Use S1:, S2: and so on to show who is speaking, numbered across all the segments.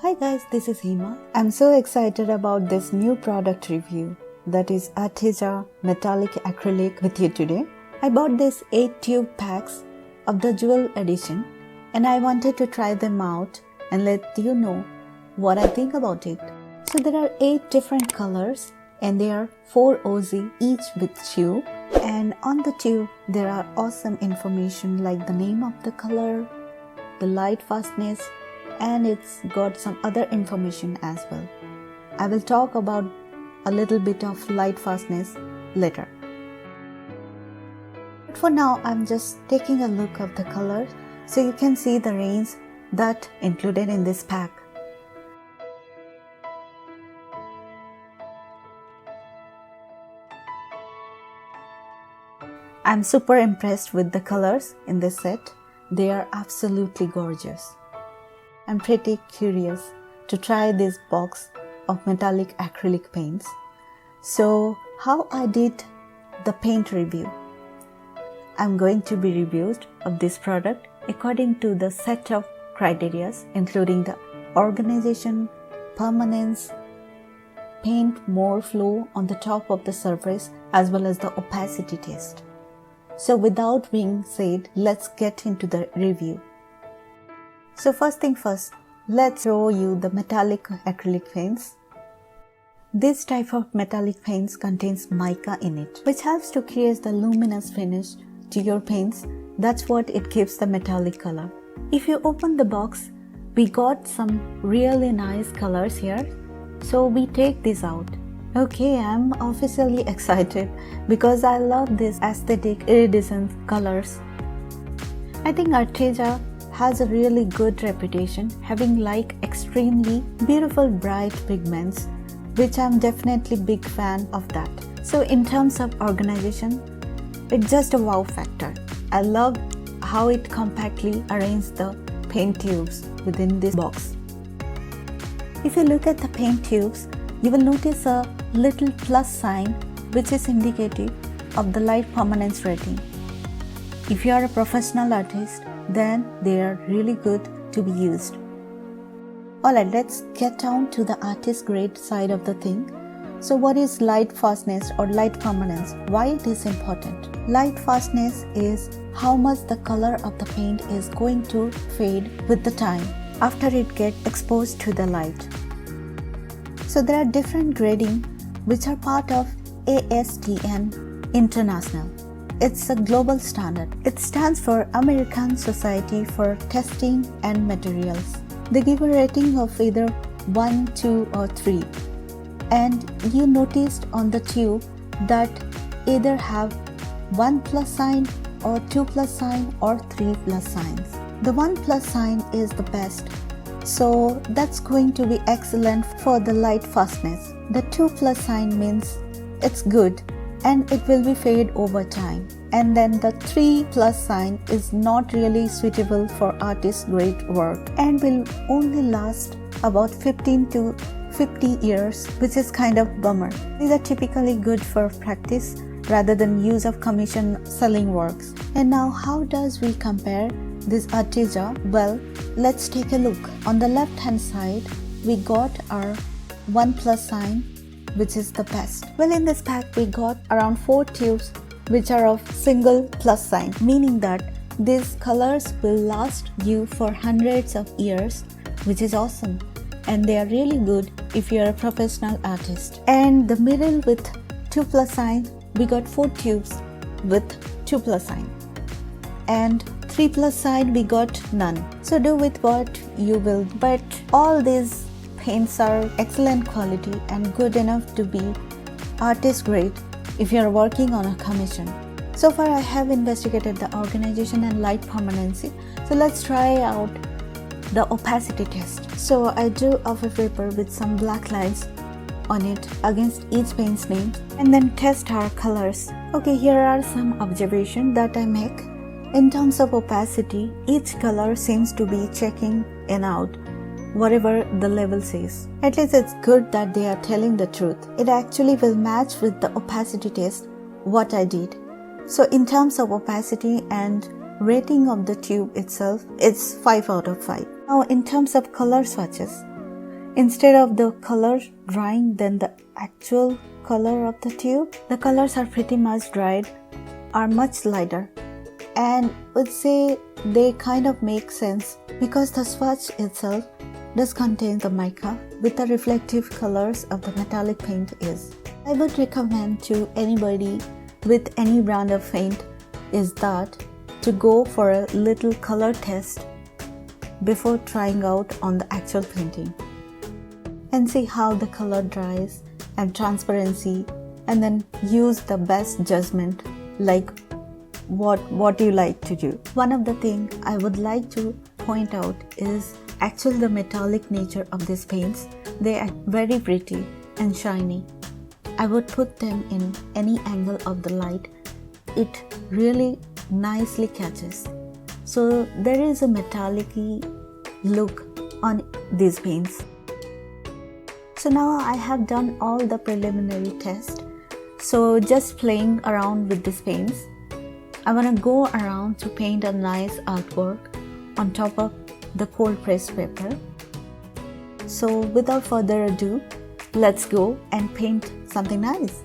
S1: Hi guys, this is Hema. I'm so excited about this new product review, that is Arteza Metallic Acrylic with you today. I bought this 8 tube packs of the jewel edition and I wanted to try them out and let you know what I think about it. So there are 8 different colors and they are 4 OZ each with tube, and on the tube there are awesome information like the name of the color, the light fastness, and it's got some other information as well. I will talk about a little bit of light fastness later. But for now, I'm just taking a look of the colors so you can see the range that included in this pack. I'm super impressed with the colors in this set. They are absolutely gorgeous. I'm pretty curious to try this box of metallic acrylic paints. So how I did the paint review? I'm going to be reviewed of this product according to the set of criteria including the organization, permanence, paint more flow on the top of the surface as well as the opacity test. So without being said, let's get into the review. So first thing first, let's show you the metallic acrylic paints. This type of metallic paints contains mica in it, which helps to create the luminous finish to your paints. That's what it gives the metallic color. If you open the box, we got some really nice colors here. So we take this out. Okay, I'm officially excited because I love this aesthetic iridescent colors. I think Arteza has a really good reputation having like extremely beautiful bright pigments, which I'm definitely big fan of that. So in terms of organization, it's just a wow factor. I love how it compactly arranged the paint tubes within this box. If you look at the paint tubes, you will notice a little plus sign which is indicative of the light permanence rating. If you are a professional artist, then they are really good to be used. Alright, let's get down to the artist grade side of the thing. So what is light fastness or light permanence? Why it is important? Light fastness is how much the color of the paint is going to fade with the time after it gets exposed to the light. So there are different grading which are part of ASTM International. It's a global standard. It stands for American Society for Testing and Materials. They give a rating of either 1, 2 or 3. And you noticed on the tube that either have 1 plus sign or 2 plus sign or 3 plus signs. The 1 plus sign is the best. So that's going to be excellent for the light fastness. The 2 plus sign means it's good and it will be fade over time. And then the 3 plus sign is not really suitable for artist grade work and will only last about 15 to 50 years, which is kind of bummer. These are typically good for practice rather than use of commission selling works. And now how does we compare this Arteza? Well, let's take a look. On the left hand side, we got our 1 plus sign, which is the best. Well, in this pack, we got around 4 tubes which are of single plus sign, meaning that these colors will last you for hundreds of years, which is awesome. And they are really good if you are a professional artist. And the middle with 2 plus sign, we got 4 tubes with 2 plus sign. And 3 plus sign, we got none. So do with what you will. But all these paints are excellent quality and good enough to be artist grade if you are working on a commission. So far I have investigated the organization and light permanency. So let's try out the opacity test. So I drew off a paper with some black lines on it against each paint's name and then test our colors. Okay, here are some observations that I make. In terms of opacity, each color seems to be checking in out whatever the level says. At least it's good that they are telling the truth. It actually will match with the opacity test what I did. So in terms of opacity and rating of the tube itself, it's 5 out of 5. Now in terms of color swatches, Instead of the color drying than the actual color of the tube, the colors are pretty much dried, are much lighter, and would say they kind of make sense because the swatch itself does contain the mica with the reflective colors of the metallic paint is. I would recommend to anybody with any brand of paint is that to go for a little color test before trying out on the actual painting and see how the color dries and transparency, and then use the best judgment like what you like to do. One of the things I would like to point out is actually the metallic nature of these paints. They are very pretty and shiny. I would put them in any angle of the light. It really nicely catches. So there is a metallic-y look on these paints. So now I have done all the preliminary tests. So just playing around with these paints, I want to go around to paint a nice artwork on top of the cold pressed paper. So without further ado, let's go and paint something nice.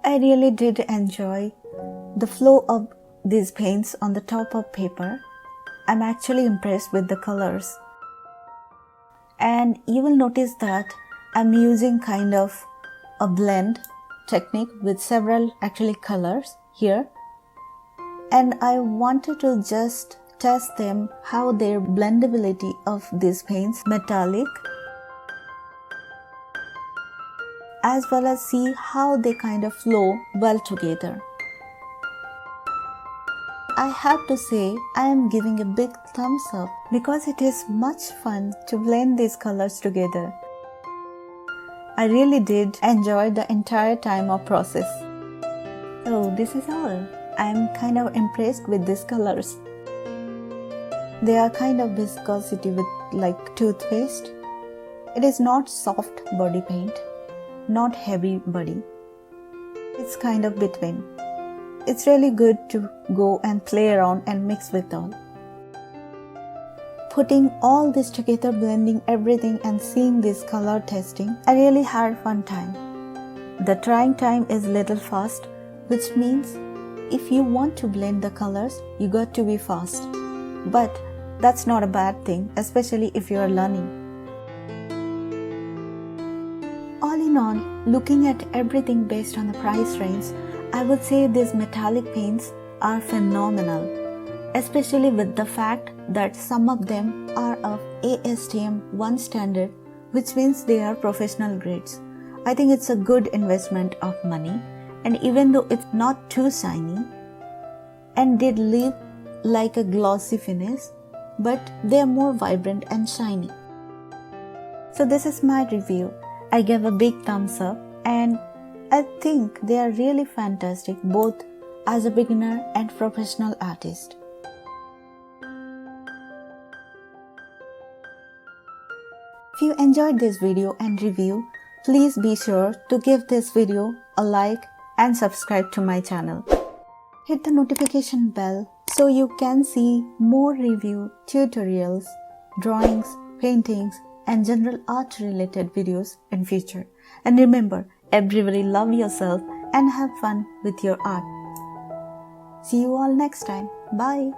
S1: I really did enjoy the flow of these paints on the top of paper. I'm actually impressed with the colors. And you will notice that I'm using kind of a blend technique with several acrylic colors here. And I wanted to just test them, how their blendability of these paints metallic, as well as see how they kind of flow well together. I have to say I am giving a big thumbs up because it is much fun to blend these colors together. I really did enjoy the entire time of process. So this is all. I am kind of impressed with these colors. They are kind of viscosity with like toothpaste. It is not soft body paint, not heavy body. It's kind of between. It's really good to go and play around and mix with all. Putting all this together, blending everything and seeing this color testing, I really had fun time. The trying time is little fast, which means if you want to blend the colors, you got to be fast. But that's not a bad thing, especially if you are learning. All in all, looking at everything based on the price range, I would say these metallic paints are phenomenal, especially with the fact that some of them are of ASTM 1 standard, which means they are professional grades. I think it's a good investment of money, and even though it's not too shiny and did leave like a glossy finish, but they are more vibrant and shiny. So this is my review. I gave a big thumbs up, and I think they are really fantastic both as a beginner and professional artist. If you enjoyed this video and review, please be sure to give this video a like and subscribe to my channel. Hit the notification bell so you can see more review, tutorials, drawings, paintings, and general art related videos in future. And remember, everybody love yourself and have fun with your art. See you all next time. Bye.